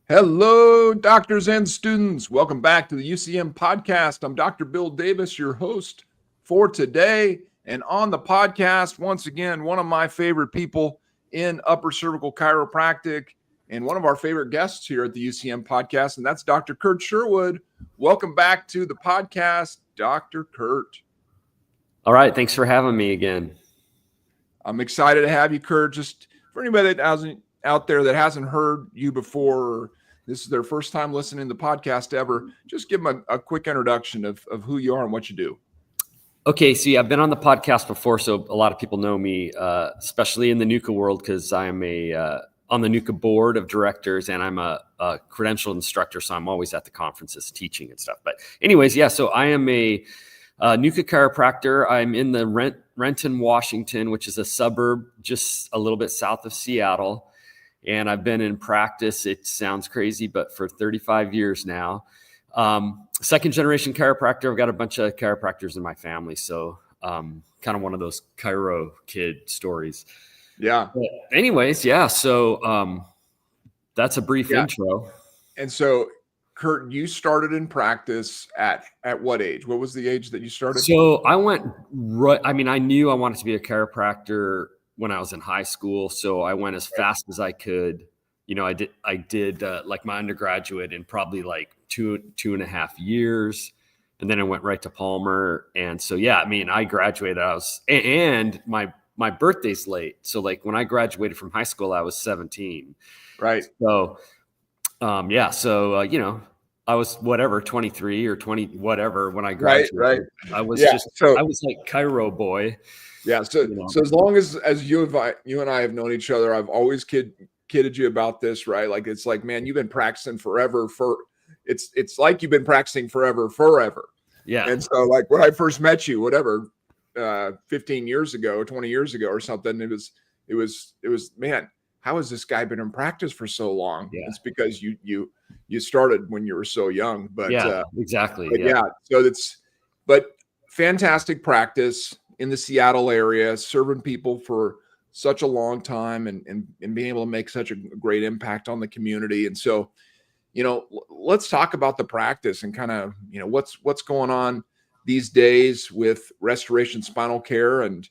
Hello, doctors and students. Welcome back to the UCM podcast. I'm Dr. Bill Davis, your host for today. And on the podcast, once again, one of my favorite people in upper cervical chiropractic and one of our favorite guests here at the UCM podcast, and that's Dr. Kurt Sherwood. Welcome back to the podcast, Dr. Kurt. All right. Thanks for having me again. I'm excited to have you, Kurt. Just for anybody that hasn't out there that hasn't heard you before, or this is their first time listening to the podcast ever, just give them a quick introduction of who you are and what you do. Okay. So I've been on the podcast before, so a lot of people know me, especially in the NUCCA world, because I am on the NUCCA board of directors, and I'm a credentialed instructor, so I'm always at the conferences teaching and stuff. But anyways, so I am a NUCCA chiropractor. I'm in the Renton, Washington, which is a suburb just a little bit south of Seattle. And I've been in practice, it sounds crazy, but for 35 years now. Second generation chiropractor. I've got a bunch of chiropractors in my family. So kind of one of those chiro kid stories. Yeah. But anyways, so that's a brief intro. And so, Kurt, you started in practice at what age? What was the age that you started? So I went I knew I wanted to be a chiropractor when I was in high school. So I went as fast as I could. I did like my undergraduate in probably like two and a half years. And then I went right to Palmer. And so, I graduated, and my birthday's late. So like when I graduated from high school, I was 17. Right. So, I was 23 or 20, whatever, when I graduated. Right. I was I was like chiro boy. Yeah. So as long as you and I have known each other, I've always kidded you about this, right? Like, it's like, man, you've been practicing forever it's like you've been practicing forever. Yeah. And so like when I first met you, 15 years ago, 20 years ago or something, it was, man, how has this guy been in practice for so long? Yeah. It's because you started when you were so young, but exactly. But fantastic practice in the Seattle area, serving people for such a long time and being able to make such a great impact on the community. And so, let's talk about the practice and kind of, what's going on these days with restoration spinal care and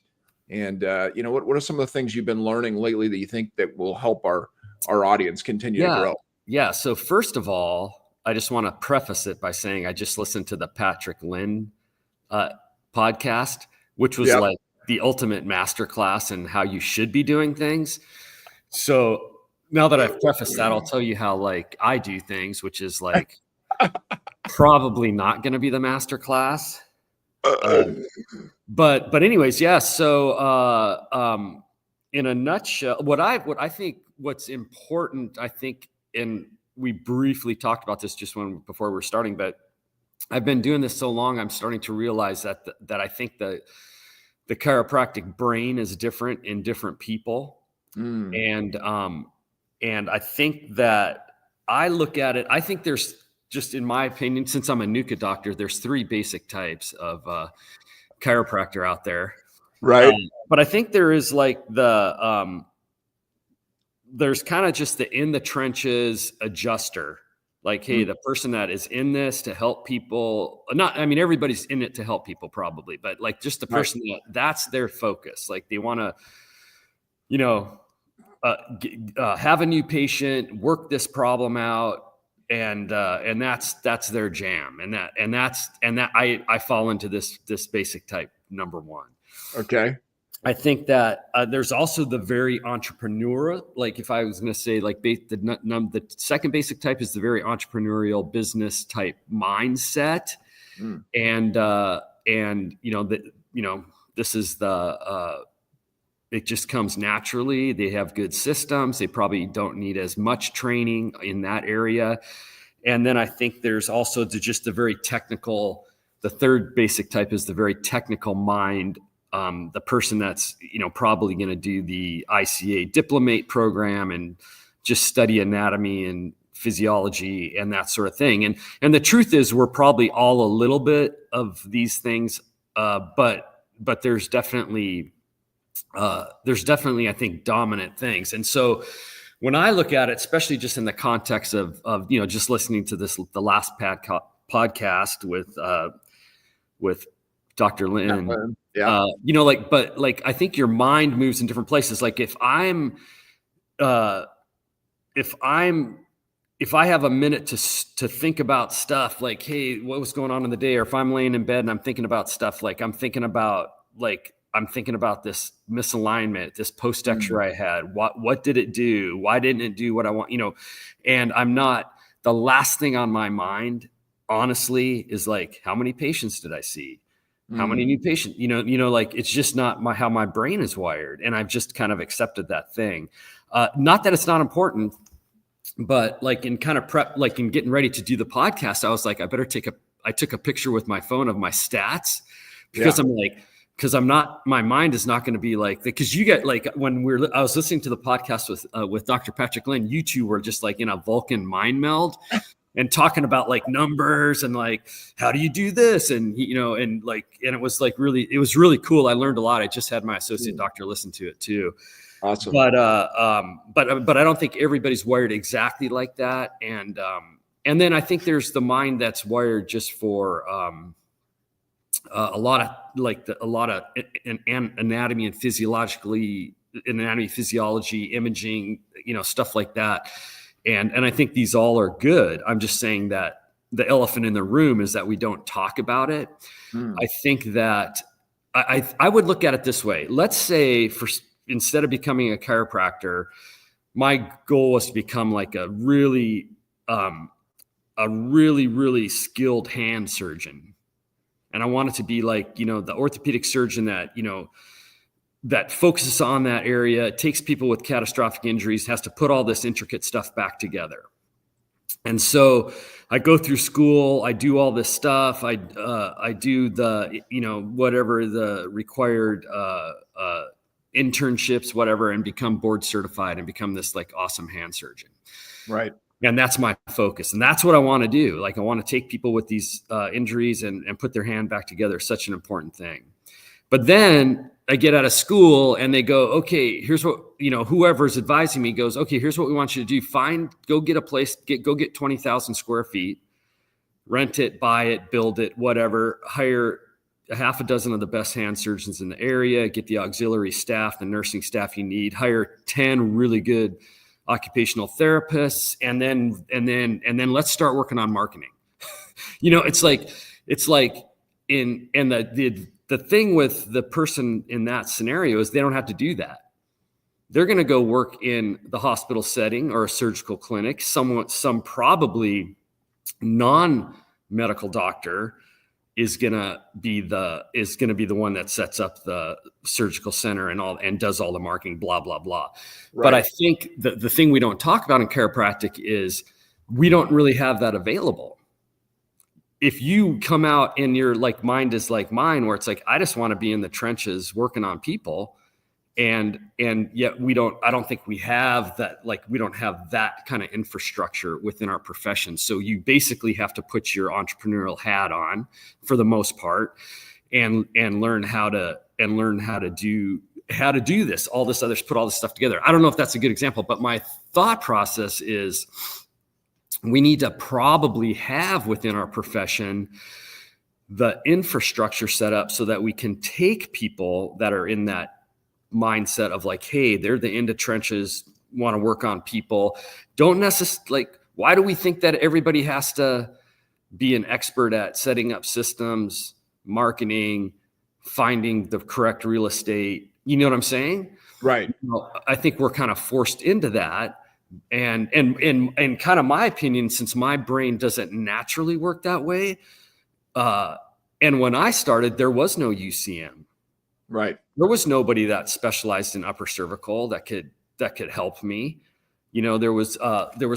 what are some of the things you've been learning lately that you think that will help our audience continue to grow? Yeah. So first of all, I just want to preface it by saying I just listened to the Patrick Lynn podcast, which was like the ultimate masterclass in how you should be doing things. So now that I've prefaced that, I'll tell you how like I do things, which is like probably not going to be the masterclass. But anyways, So in a nutshell, what I think what's important, I think, and we briefly talked about this just before we were starting, but I've been doing this so long, I'm starting to realize that I think the chiropractic brain is different in different people. And I think that I look at it, I think there's, just in my opinion, since I'm a NUCCA doctor, there's 3 basic types of chiropractor out there. Right. But I think there is like there's kind of just the in the trenches adjuster. Like, hey, the person that is in this to help people, everybody's in it to help people probably, but like just the person that's their focus. Like they want to, have a new patient, work this problem out. And that's their jam. And that I fall into this basic type number 1. Okay. I think that there's also the very entrepreneurial, like if I was going to say like the second basic type is the very entrepreneurial business type mindset. And this is it just comes naturally. They have good systems. They probably don't need as much training in that area. And then I think there's also the very technical, the third basic type is the very technical mind. The person that's, probably going to do the ICA diplomate program and just study anatomy and physiology and that sort of thing. And the truth is we're probably all a little bit of these things. But there's definitely, I think, dominant things. And so when I look at it, especially just in the context of just listening to the last podcast with Dr. Lynn, yeah. But I think your mind moves in different places. Like if I have a minute to think about stuff like, hey, what was going on in the day? Or if I'm laying in bed and I'm thinking about stuff, like I'm thinking about this misalignment, this post-extra I had. What did it do? Why didn't it do what I want? And I'm not, the last thing on my mind, honestly, is like, how many patients did I see? How many new patients? Like it's just not how my brain is wired. And I've just kind of accepted that thing. Not that it's not important, but like in kind of prep, like in getting ready to do the podcast, I was like, I took a picture with my phone of my stats because my mind is not going to be like, because you get like, I was listening to the podcast with Dr. Patrick Lynn, you two were just like in a Vulcan mind meld and talking about like numbers and like, how do you do this? And, and it was like it was really cool. I learned a lot. I just had my associate doctor listen to it too. Awesome. But I don't think everybody's wired exactly like that. And then I think there's the mind that's wired just for a lot of anatomy and physiology, imaging, stuff like that. And I think these all are good. I'm just saying that the elephant in the room is that we don't talk about it. I think that I would look at it this way. Let's say instead of becoming a chiropractor, my goal was to become like a really skilled hand surgeon. And I wanted to be like, the orthopedic surgeon that focuses on that area, takes people with catastrophic injuries, has to put all this intricate stuff back together. And so I go through school, I do all this stuff. I do the, whatever the required internships, whatever, and become board certified and become this like awesome hand surgeon. Right. And that's my focus. And that's what I want to do. Like I want to take people with these injuries and put their hand back together. Such an important thing. But then I get out of school and they go, okay, here's what, whoever's advising me goes, okay, here's what we want you to do. Go get a place, go get 20,000 square feet, rent it, buy it, build it, whatever, hire a half a dozen of the best hand surgeons in the area, get the auxiliary staff, the nursing staff you need, hire 10 really good occupational therapists, and then let's start working on marketing. It's like the thing with the person in that scenario is they don't have to do that. They're going to go work in the hospital setting or a surgical clinic. Some probably non-medical doctor is going to be the one that sets up the surgical center and does all the marketing, blah, blah, blah. Right. But I think the thing we don't talk about in chiropractic is we don't really have that available. If you come out and your like mind is like mine, where it's like, I just want to be in the trenches working on people. And yet I don't think we have that, like, we don't have that kind of infrastructure within our profession. So you basically have to put your entrepreneurial hat on for the most part and learn how to do this, all this others, put all this stuff together. I don't know if that's a good example, but my thought process is we need to probably have within our profession the infrastructure set up so that we can take people that are in that mindset of like, hey, they're the into trenches, want to work on people. Don't necessarily like, why do we think that everybody has to be an expert at setting up systems, marketing, finding the correct real estate? You know what I'm saying? Right. I think we're kind of forced into that. And kind of my opinion, since my brain doesn't naturally work that way. And when I started, there was no UCM. Right. There was nobody that specialized in upper cervical that could help me. There was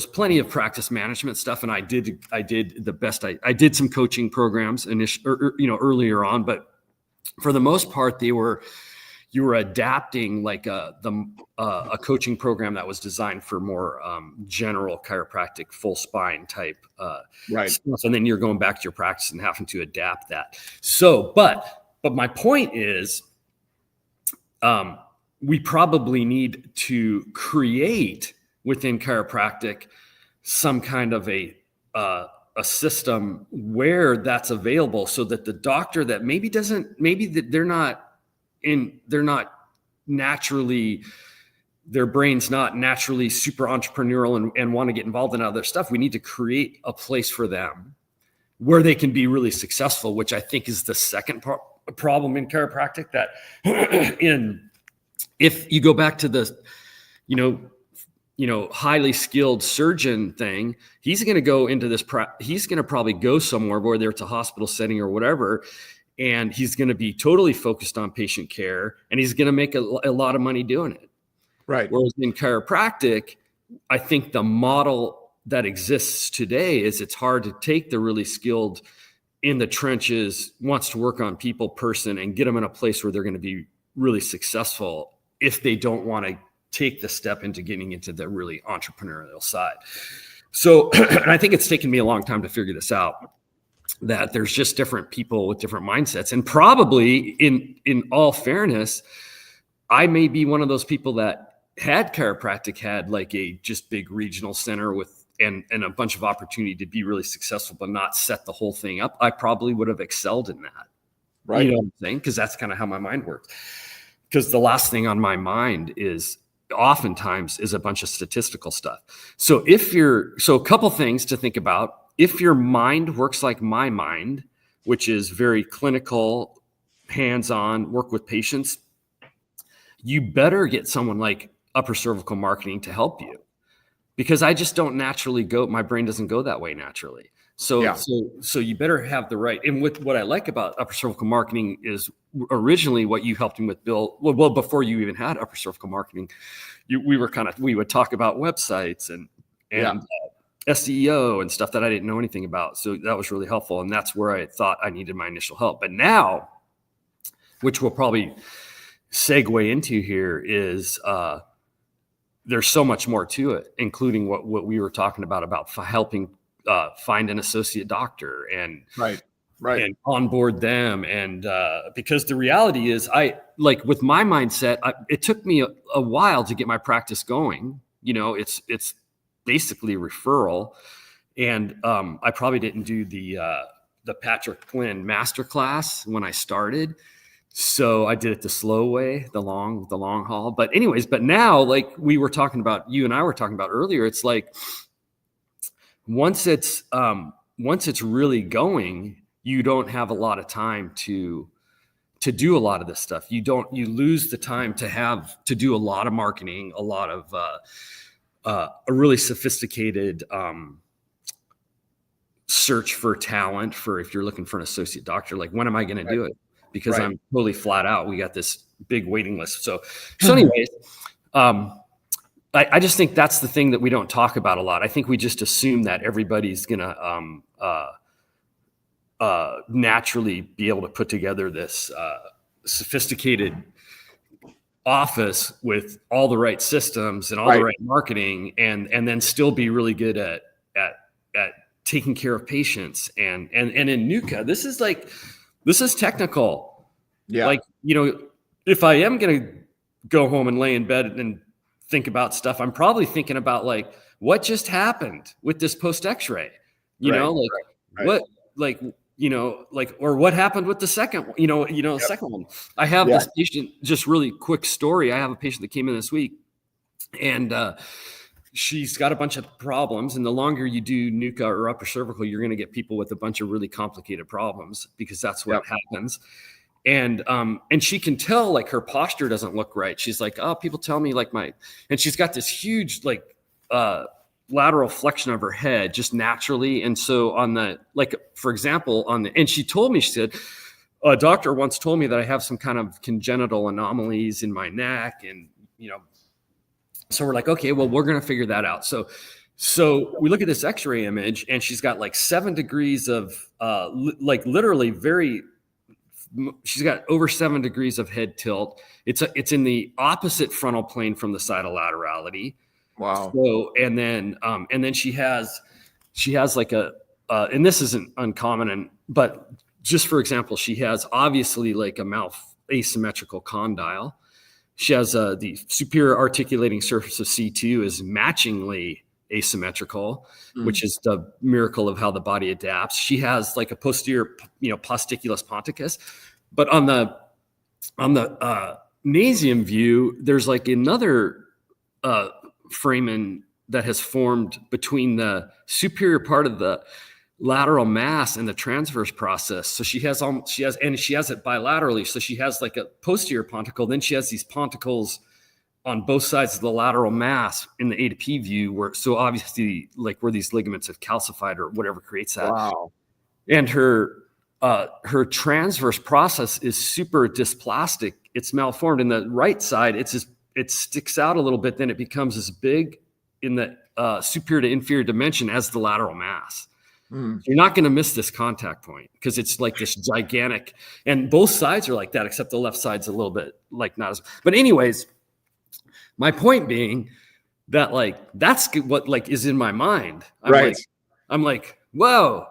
plenty of practice management stuff, and I did the best. I did some coaching programs earlier on, but for the most part, you were adapting like a coaching program that was designed for more general chiropractic, full spine type right stuff, and then you're going back to your practice and having to adapt that. So, but my point is, we probably need to create within chiropractic some kind of a system where that's available, so that the doctor that maybe that they're not naturally, their brain's not naturally super entrepreneurial and want to get involved in other stuff. We need to create a place for them where they can be really successful, which I think is the second problem in chiropractic. That if you go back to the, highly skilled surgeon thing, he's going to go into this, he's going to probably go somewhere, whether it's a hospital setting or whatever, and he's going to be totally focused on patient care, and he's going to make a lot of money doing it. Right. Whereas in chiropractic, I think the model that exists today is it's hard to take the really skilled, in the trenches, wants to work on people person and get them in a place where they're going to be really successful if they don't want to take the step into getting into the really entrepreneurial side. So, and I think it's taken me a long time to figure this out, that there's just different people with different mindsets. And probably in all fairness, I may be one of those people that had chiropractic, had like a just big regional center with, and a bunch of opportunity to be really successful, but not set the whole thing up. I probably would have excelled in that. Right. You know what I'm saying? Because that's kind of how my mind works. Because the last thing on my mind is oftentimes is a bunch of statistical stuff. So a couple things to think about. If your mind works like my mind, which is very clinical, hands-on, work with patients, you better get someone like upper cervical marketing to help you, because I just don't naturally go, my brain doesn't go that way naturally. So you better have the right. And what I like about upper cervical marketing is originally what you helped me with, Bill. Well, before you even had upper cervical marketing, we would talk about websites and SEO and stuff that I didn't know anything about. So that was really helpful. And that's where I thought I needed my initial help. But now, which we'll probably segue into here, is there's so much more to it, including what we were talking about helping find an associate doctor and and onboard them. And because the reality is, I like with my mindset, it took me a while to get my practice going. It's basically referral. And I probably didn't do the Patrick Quinn masterclass when I started. So I did it the slow way, the long haul. But now, like you and I were talking about earlier, it's like once it's really going, you don't have a lot of time to do a lot of this stuff. You lose the time to do a lot of marketing, a lot of a really sophisticated search for talent for if you're looking for an associate doctor. Like, when am I going to do it? Because I'm totally flat out. We got this big waiting list. So anyways, I just think that's the thing that we don't talk about a lot. I think we just assume that everybody's going to naturally be able to put together this sophisticated office with all the right systems and all the right marketing, and then still be really good at taking care of patients. And in NUCCA, this is technical. Yeah. Like, if I am going to go home and lay in bed and think about stuff, I'm probably thinking about like, what just happened with this post X-ray, what, or what happened with the second, second one. I have this patient, just really quick story. I have a patient that came in this week, and she's got a bunch of problems. And the longer you do NUCCA or upper cervical, you're going to get people with a bunch of really complicated problems, because that's what happens. And she can tell, like, her posture doesn't look right. She's like, oh, people tell me and she's got this huge, lateral flexion of her head just naturally. And so for example, and she told me, she said, a doctor once told me that I have some kind of congenital anomalies in my neck. And, so we're like, okay, well, we're going to figure that out. So we look at this X-ray image, and she's got like 7 degrees of, she's got over 7 degrees of head tilt. It's in the opposite frontal plane from the side of laterality. Wow. So, and then she has like and this isn't uncommon, but just for example, she has obviously like a mouth asymmetrical condyle. She has the superior articulating surface of C2 is matchingly asymmetrical, which is the miracle of how the body adapts. She has like a posterior, posticulus ponticus, but on the nasium view, there's like another foramen that has formed between the superior part of the lateral mass and the transverse process. So she has it bilaterally. So she has like a posterior ponticle. Then she has these ponticles on both sides of the lateral mass in the A to P view, so obviously like where these ligaments have calcified or whatever creates that. Wow. And her transverse process is super dysplastic. It's malformed. In the right side, it sticks out a little bit. Then it becomes as big in the superior to inferior dimension as the lateral mass. You're not going to miss this contact point because it's like this gigantic, and both sides are like that, except the left side's a little bit like not as, but anyways, my point being that like, that's what like is in my mind. I'm like, whoa,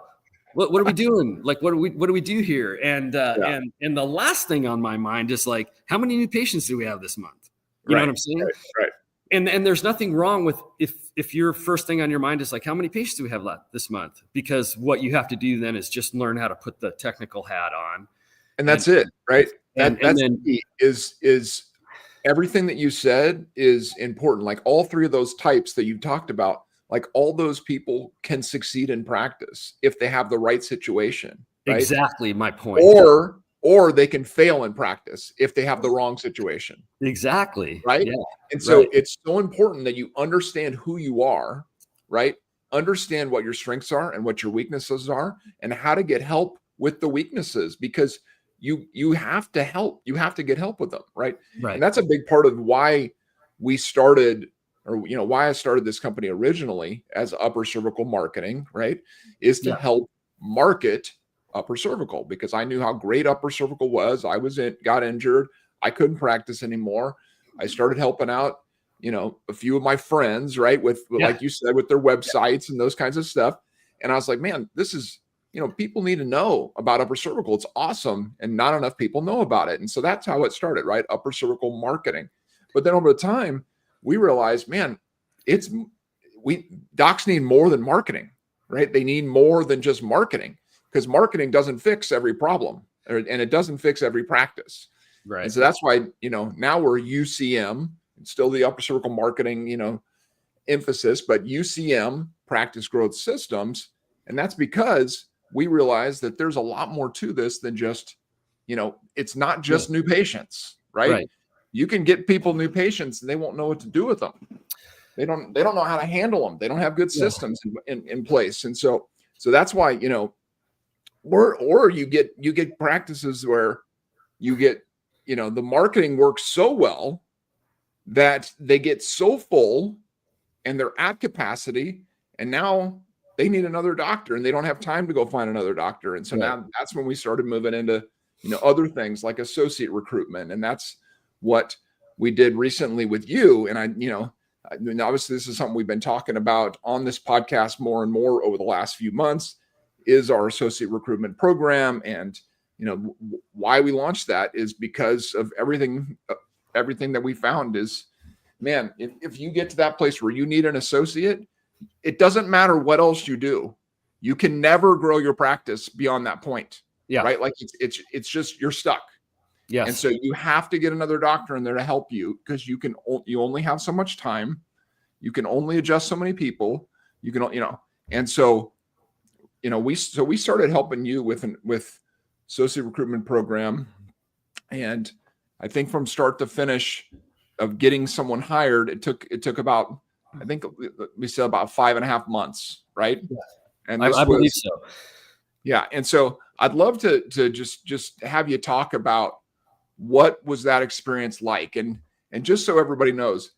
what are we doing? Like, what do we do here? And the last thing on my mind is like, how many new patients do we have this month? You know what I'm saying? Right. And there's nothing wrong with if your first thing on your mind is like, how many patients do we have left this month? Because what you have to do then is just learn how to put the technical hat on. And that's it, right? Is everything that you said is important. Like all three of those types that you talked about, like all those people can succeed in practice if they have the right situation. Right? Exactly my point. Or they can fail in practice if they have the wrong situation. Exactly. Right. Yeah. And so it's so important that you understand who you are, right? Understand what your strengths are and what your weaknesses are and how to get help with the weaknesses, because you have to help. You have to get help with them. Right. And that's a big part of why we started, or, why I started this company originally as upper cervical marketing, right? Is to help market upper cervical, because I knew how great upper cervical was. Got injured. I couldn't practice anymore. I started helping out, a few of my friends, right? Like you said, with their websites and those kinds of stuff. And I was like, man, this is, people need to know about upper cervical. It's awesome. And not enough people know about it. And so that's how it started, right? Upper cervical marketing. But then over the time, we realized, man, docs need more than marketing, right? They need more than just marketing, because marketing doesn't fix every problem, and it doesn't fix every practice. Right. And so that's why, now we're UCM, it's still the upper cervical marketing, emphasis, but UCM, practice growth systems. And that's because we realize that there's a lot more to this than just, it's not just new patients, right? You can get people new patients and they won't know what to do with them. They don't know how to handle them. They don't have good systems in place. And so that's why, or you get practices where you get, the marketing works so well that they get so full and they're at capacity, and now they need another doctor and they don't have time to go find another doctor. And so now that's when we started moving into, other things like associate recruitment. And that's what we did recently with you. And obviously this is something we've been talking about on this podcast more and more over the last few months, is our associate recruitment program. And, why we launched that is because of everything that we found is, man, if you get to that place where you need an associate, it doesn't matter what else you do. You can never grow your practice beyond that point. Yeah. Right. Like it's just, you're stuck. Yes. And so you have to get another doctor in there to help you, because you only have so much time. You can only adjust so many people. You can, and so, we started helping you with associate recruitment program. And I think from start to finish of getting someone hired, it took about, I think we said about 5.5 months. Right. Yeah. And I believe so. Yeah. And so I'd love to just have you talk about what was that experience like? And just so everybody knows,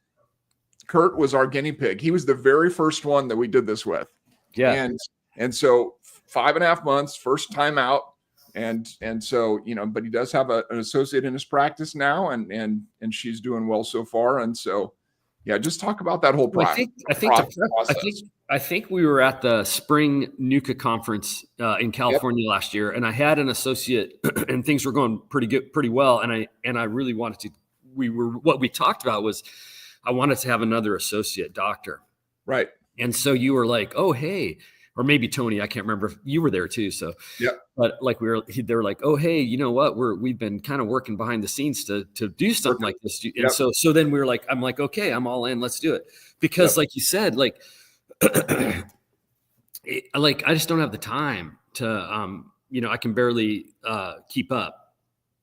Kurt was our guinea pig. He was the very first one that we did this with. Yeah. And so 5.5 months, first time out. And so, but he does have an associate in his practice now, and she's doing well so far. And so, yeah, just talk about that whole process. I think we were at the spring NUCCA conference in California last year, and I had an associate, and things were going pretty well, and I really wanted to what we talked about was I wanted to have another associate doctor. Right. And so you were like, oh, hey, or maybe Tony, I can't remember if you were there too. So, yeah, but like they were like, oh, hey, you know what? We've been kind of working behind the scenes to do something like this. And yep. so then we were like, I'm like, okay, I'm all in, let's do it. Because like you said, like, like, I just don't have the time to, I can barely keep up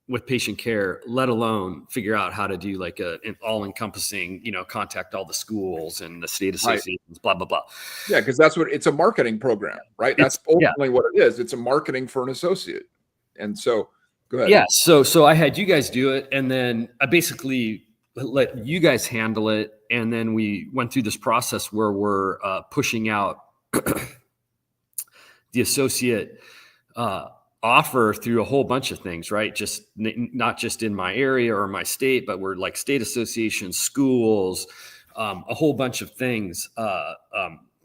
with patient care, let alone figure out how to do like an all-encompassing, contact all the schools and the state associations, right. Blah, blah, blah. Yeah, because that's what it's a marketing program, right? That's ultimately what it is. It's a marketing for an associate. And so go ahead. Yeah. So I had you guys do it, and then I basically let you guys handle it. And then we went through this process where we're pushing out the associate offer through a whole bunch of things, right? Just not just in my area or my state, but we're like state associations, schools, a whole bunch of things,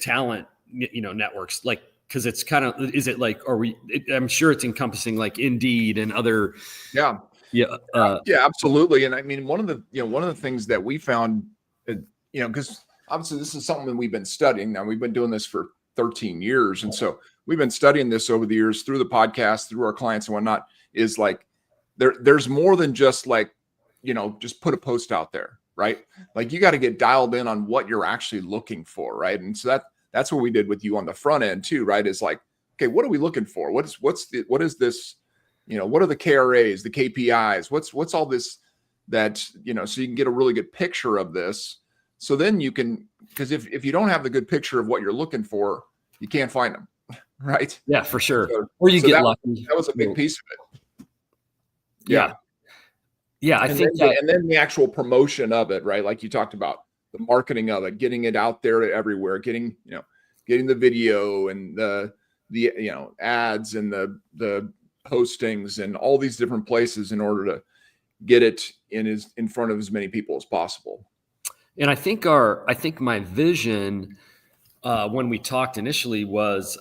talent, networks, like, cause it's kind of, is it like, I'm sure it's encompassing like Indeed and other. Yeah. Yeah, absolutely. And I mean, one of the things that we found, cause obviously this is something that we've been studying. Now we've been doing this for 13 years. And so we've been studying this over the years through the podcast, through our clients and whatnot, is like, there's more than just like, just put a post out there, right? Like you got to get dialed in on what you're actually looking for. Right. And so that's what we did with you on the front end too, right? Is like, okay, what are we looking for? What is this, what are the KRAs, the KPIs? What's all this that, so you can get a really good picture of this. So then you can, because if you don't have the good picture of what you're looking for, you can't find them, right? Yeah, for sure. Or you get lucky. That was a big piece of it. Yeah. Yeah, I think and then the actual promotion of it, right? Like you talked about the marketing of it, getting it out there everywhere, getting the video and the ads and the postings and all these different places in order to get it in front of as many people as possible. And I think my vision when we talked initially was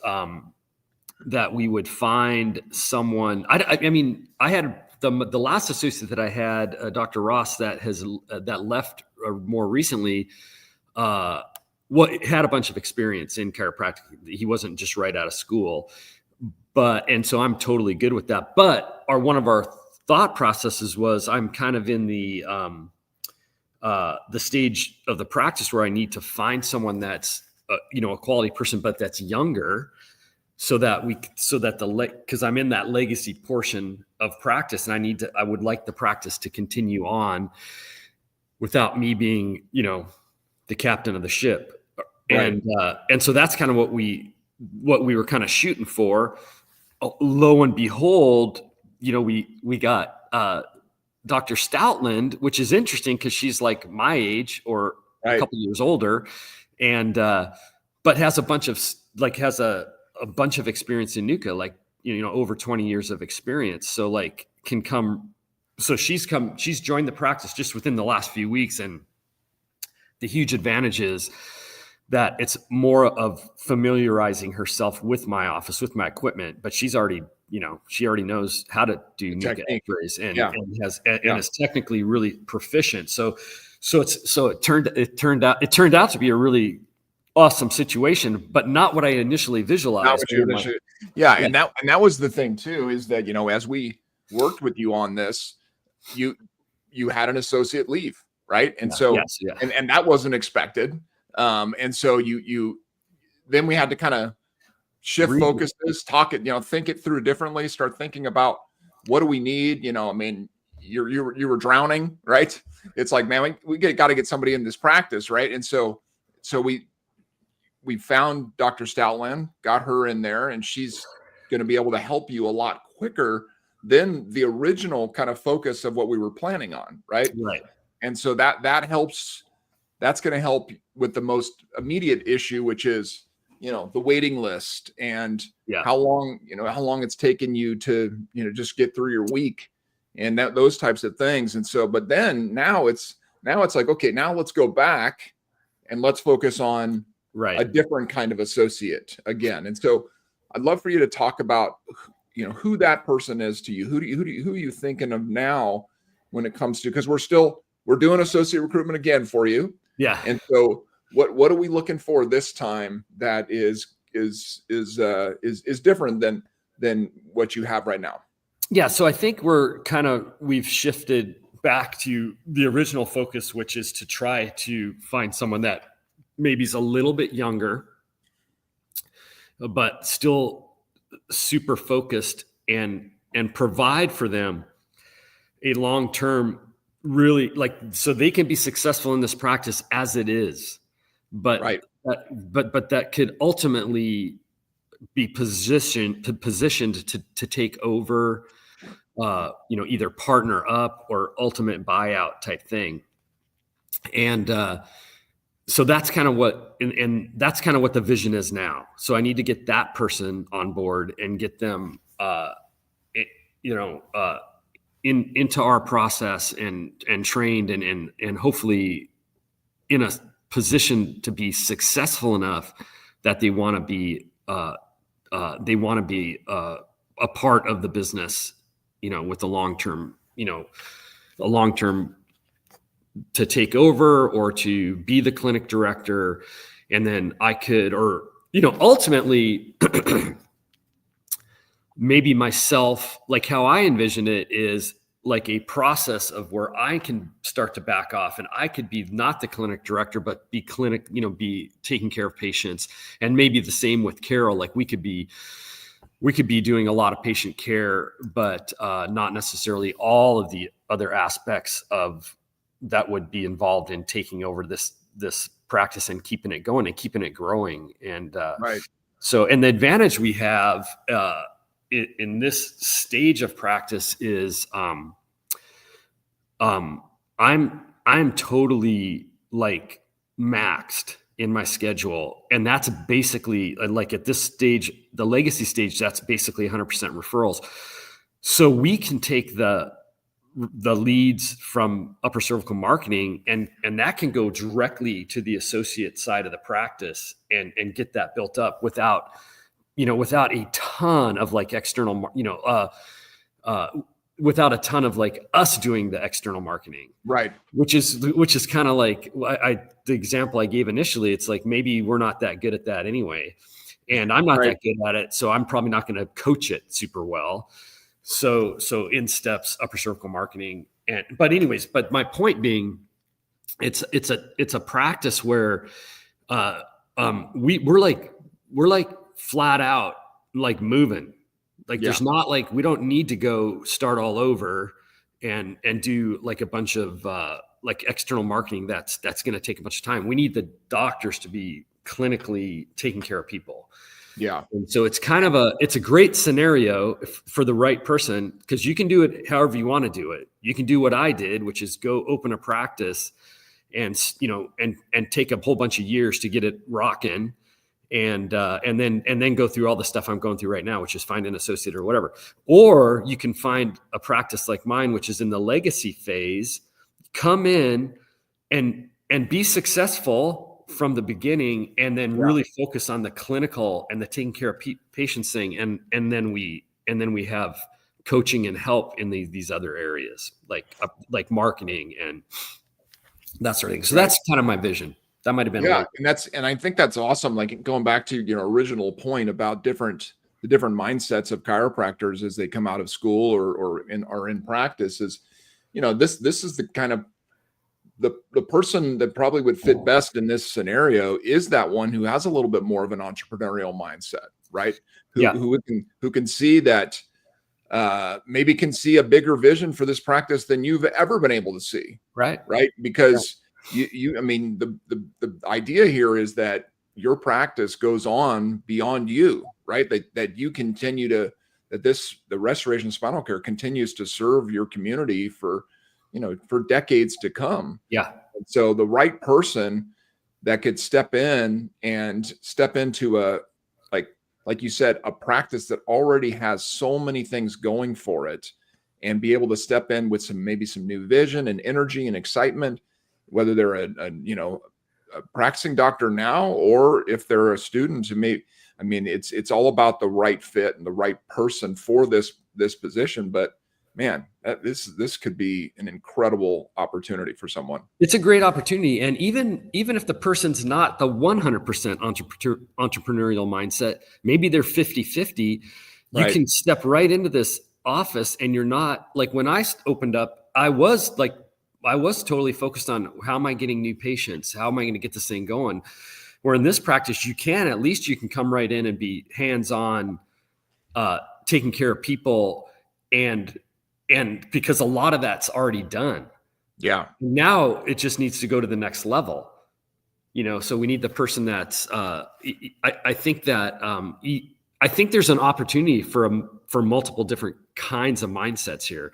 that we would find someone. I mean, I had the last associate that I had, Dr. Ross, that left more recently. Had a bunch of experience in chiropractic. He wasn't just right out of school, and so I'm totally good with that. But one of our thought processes was I'm kind of in the stage of the practice where I need to find someone that's a quality person, but that's younger, because I'm in that legacy portion of practice, and I would like the practice to continue on without me being, the captain of the ship. Right. And so that's kind of what we were kind of shooting for. Lo and behold, we got Dr. Stoutland, which is interesting because she's like my age or a couple years older, and but has a bunch of experience in NUCCA, like over 20 years of experience. So like she's joined the practice just within the last few weeks, and the huge advantage is that it's more of familiarizing herself with my office, with my equipment, but she already knows how to do NUCCA X-rays and is technically really proficient. So it turned out to be a really awesome situation, but not what I initially visualized. And that was the thing too, is that, as we worked with you on this, you had an associate leave, right? And and that wasn't expected. And so then we had to kind of shift focuses, talk it, think it through differently, start thinking about what do we need? I mean, you were drowning, right? It's like, man, we got to get somebody in this practice, right? And so we found Dr. Stoutland, got her in there, and she's going to be able to help you a lot quicker than the original kind of focus of what we were planning on, right? Right. And so that helps. That's going to help with the most immediate issue, which is, the waiting list and how long it's taken you to, just get through your week and those types of things. And so, but then now it's like, okay, now let's go back and let's focus on a different kind of associate again. And so I'd love for you to talk about, who that person is to you. Who are you thinking of now when it comes to, because we're still we're doing associate recruitment again for you. Yeah. And so what are we looking for this time that is different than what you have right now? Yeah. So I think we've shifted back to the original focus, which is to try to find someone that maybe is a little bit younger, but still super focused, and provide for them a long-term, really, like, so they can be successful in this practice as it is, but Right. but that could ultimately be positioned to take over, either partner up or ultimate buyout type thing. And so that's kind of what, and that's kind of what the vision is now. So I need to get that person on board and get them, into our process and trained and hopefully in a position to be successful enough that they want to be a part of the business, with the long-term, to take over or to be the clinic director. And then I could, or, ultimately maybe myself, like how I envision it is like a process of where I can start to back off and I could be not the clinic director, but be be taking care of patients. And maybe the same with Carol, like we could be doing a lot of patient care, but not necessarily all of the other aspects of that would be involved in taking over this practice and keeping it going and keeping it growing. And Right. So, and the advantage we have in this stage of practice is I'm totally like maxed in my schedule. And that's basically like at this stage, the legacy stage, that's basically 100% referrals. So we can take the leads from upper cervical marketing and that can go directly to the associate side of the practice and get that built up without a ton of like external, without a ton of like us doing the external marketing. Right. Which is kind of like the example I gave initially. It's like, maybe we're not that good at that anyway. And I'm not that good at it. So I'm probably not going to coach it super well. So in steps upper cervical marketing. But my point being, it's a practice where we're like flat out like moving. Like there's not like, we don't need to go start all over and do like a bunch of like external marketing that's going to take a bunch of time. We need the doctors to be clinically taking care of people. Yeah. And so it's kind of it's a great scenario for the right person, because you can do it however you want to do it. You can do what I did, which is go open a practice and take a whole bunch of years to get it rocking. And then go through all the stuff I'm going through right now, which is find an associate or whatever. Or you can find a practice like mine, which is in the legacy phase, come in and be successful from the beginning, and then really focus on the clinical and the taking care of patients thing. And then we have coaching and help in these other areas, like marketing and that sort of thing. So that's kind of my vision. That might've been and I think that's awesome. Like going back to your original point about the different mindsets of chiropractors as they come out of school or are in practice is, this is the kind of the person that probably would fit best in this scenario is that one who has a little bit more of an entrepreneurial mindset, right? Who can see that, maybe can see a bigger vision for this practice than you've ever been able to see. Right. Because I mean, the idea here is that your practice goes on beyond you, right? That you continue to, the restoration spinal care continues to serve your community for decades to come. Yeah. And so the right person that could step into like you said, a practice that already has so many things going for it, and be able to step in with maybe some new vision and energy and excitement, whether they're a practicing doctor now, or if they're a student who it's all about the right fit and the right person for this position. But man, this could be an incredible opportunity for someone. It's a great opportunity. And even if the person's not the 100% entrepreneurial mindset, maybe they're 50-50, you Right. can step right into this office and you're not like, when I opened up, I was totally focused on how am I getting new patients? How am I going to get this thing going? Where in this practice, you can come right in and be hands-on, taking care of people, and because a lot of that's already done. Yeah. Now it just needs to go to the next level, so we need the person that's, I think there's an opportunity for multiple different kinds of mindsets here.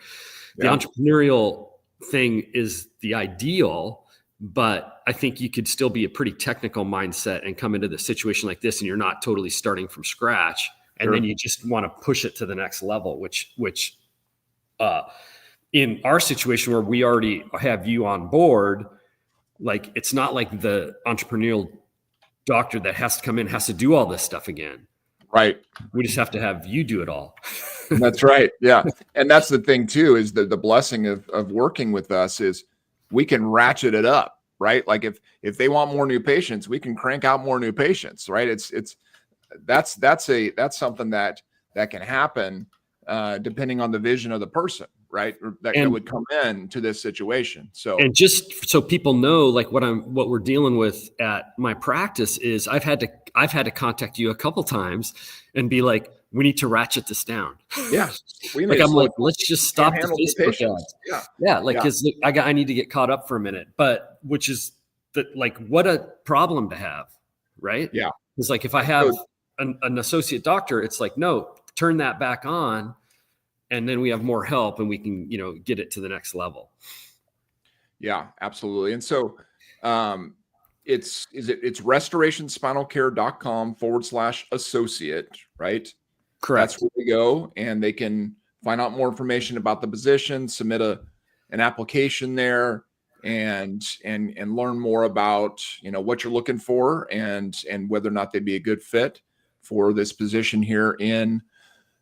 The entrepreneurial thing is the ideal, but I think you could still be a pretty technical mindset and come into the situation like this and you're not totally starting from scratch. And then you just want to push it to the next level, which in our situation where we already have you on board, like, it's not like the entrepreneurial doctor that has to come in has to do all this stuff again. Right. We just have to have you do it all. That's right. Yeah. And that's the thing too, is the blessing of working with us is we can ratchet it up, right? Like if they want more new patients, we can crank out more new patients, right? That's something that can happen depending on the vision of the person, right? That would come in to this situation. So, and just so people know, like what we're dealing with at my practice is I've had to contact you a couple times and be like, we need to ratchet this down. Yeah. Let's just stop the Facebook ads. Yeah. Cause I need to get caught up for a minute, but which is what a problem to have. Right. Yeah. It's like, if I have an associate doctor, it's like, no, turn that back on. And then we have more help and we can, get it to the next level. Yeah, absolutely. And so, it's restorationspinalcare.com/associate, right? Correct. That's where they go and they can find out more information about the position, submit an application there, and learn more about, what you're looking for and whether or not they'd be a good fit for this position here in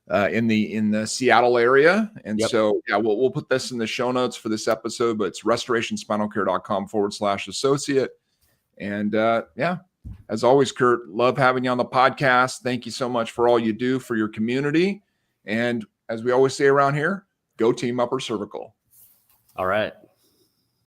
the Seattle area. And so, we'll put this in the show notes for this episode, but it's restorationspinalcare.com/associate. And as always, Kurt, love having you on the podcast. Thank you so much for all you do for your community. And as we always say around here, go team upper cervical. All right.